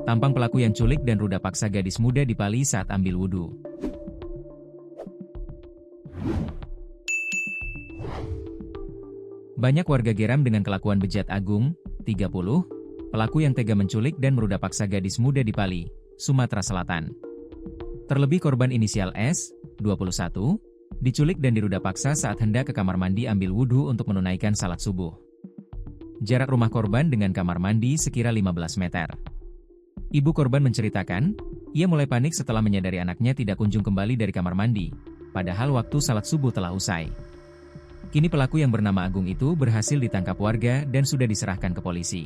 Tampang pelaku yang culik dan ruda paksa gadis muda di Pali saat ambil wudhu. Banyak warga geram dengan kelakuan bejat Agung, 30, pelaku yang tega menculik dan meruda paksa gadis muda di Pali, Sumatera Selatan. Terlebih korban inisial S, 21, diculik dan diruda paksa saat hendak ke kamar mandi ambil wudhu untuk menunaikan salat subuh. Jarak rumah korban dengan kamar mandi sekira 15 meter. Ibu korban menceritakan, ia mulai panik setelah menyadari anaknya tidak kunjung kembali dari kamar mandi, padahal waktu salat subuh telah usai. Kini pelaku yang bernama Agung itu berhasil ditangkap warga dan sudah diserahkan ke polisi.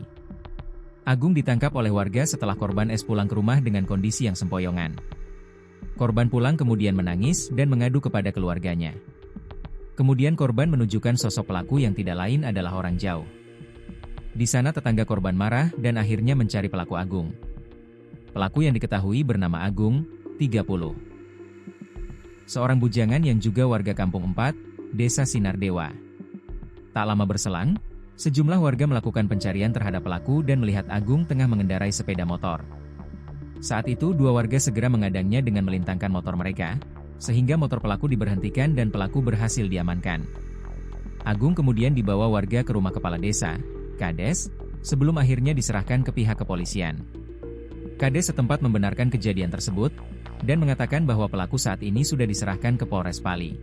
Agung ditangkap oleh warga setelah korban S pulang ke rumah dengan kondisi yang sempoyongan. Korban pulang kemudian menangis dan mengadu kepada keluarganya. Kemudian korban menunjukkan sosok pelaku yang tidak lain adalah orang jauh. Di sana tetangga korban marah dan akhirnya mencari pelaku Agung. Pelaku yang diketahui bernama Agung, 30. Seorang bujangan yang juga warga Kampung 4, Desa Sinardewa. Tak lama berselang, sejumlah warga melakukan pencarian terhadap pelaku dan melihat Agung tengah mengendarai sepeda motor. Saat itu dua warga segera mengadangnya dengan melintangkan motor mereka, sehingga motor pelaku diberhentikan dan pelaku berhasil diamankan. Agung kemudian dibawa warga ke rumah kepala desa, Kades, sebelum akhirnya diserahkan ke pihak kepolisian. Kades setempat membenarkan kejadian tersebut, dan mengatakan bahwa pelaku saat ini sudah diserahkan ke Polres Pali.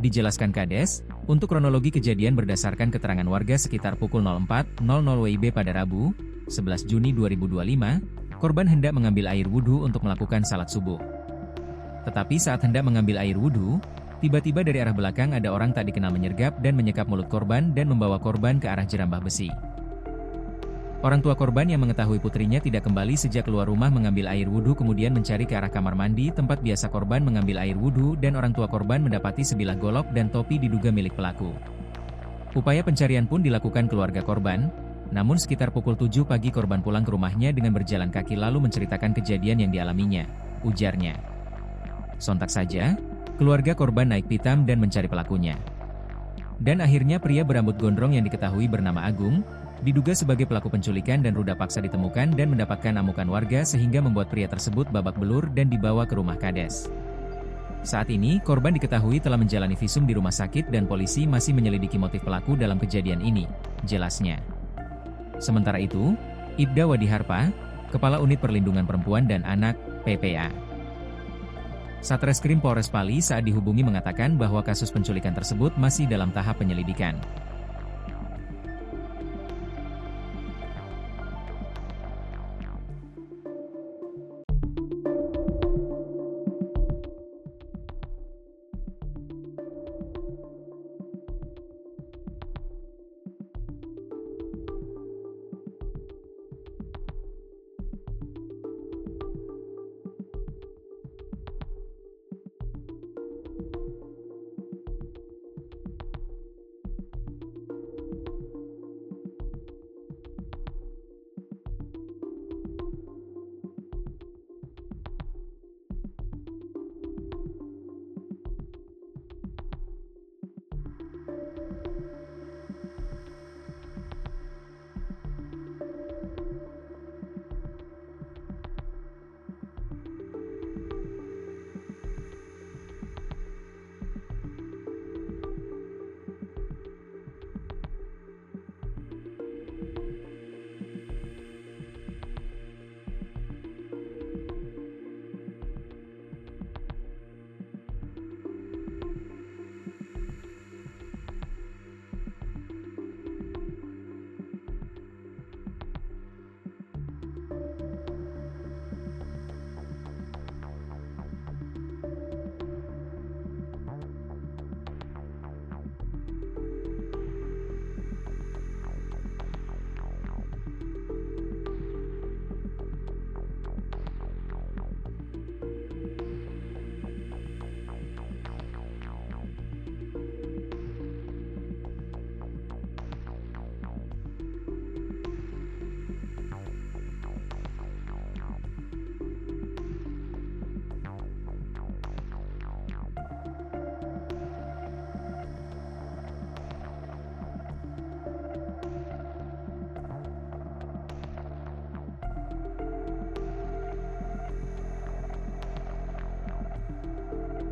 Dijelaskan Kades, untuk kronologi kejadian berdasarkan keterangan warga sekitar pukul 04.00 WIB pada Rabu, 11 Juni 2025, korban hendak mengambil air wudhu untuk melakukan salat subuh. Tetapi saat hendak mengambil air wudhu, tiba-tiba dari arah belakang ada orang tak dikenal menyergap dan menyekap mulut korban dan membawa korban ke arah jerambah besi. Orang tua korban yang mengetahui putrinya tidak kembali sejak keluar rumah mengambil air wudhu kemudian mencari ke arah kamar mandi tempat biasa korban mengambil air wudhu dan orang tua korban mendapati sebilah golok dan topi diduga milik pelaku. Upaya pencarian pun dilakukan keluarga korban, namun sekitar pukul 7 pagi korban pulang ke rumahnya dengan berjalan kaki lalu menceritakan kejadian yang dialaminya, ujarnya. Sontak saja, keluarga korban naik pitam dan mencari pelakunya. Dan akhirnya pria berambut gondrong yang diketahui bernama Agung, diduga sebagai pelaku penculikan dan ruda paksa ditemukan dan mendapatkan amukan warga sehingga membuat pria tersebut babak belur dan dibawa ke rumah Kades. Saat ini, korban diketahui telah menjalani visum di rumah sakit dan polisi masih menyelidiki motif pelaku dalam kejadian ini, jelasnya. Sementara itu, Ibda Wadiharpa, Kepala Unit Perlindungan Perempuan dan Anak, PPA. Satreskrim Polres Pali saat dihubungi mengatakan bahwa kasus penculikan tersebut masih dalam tahap penyelidikan.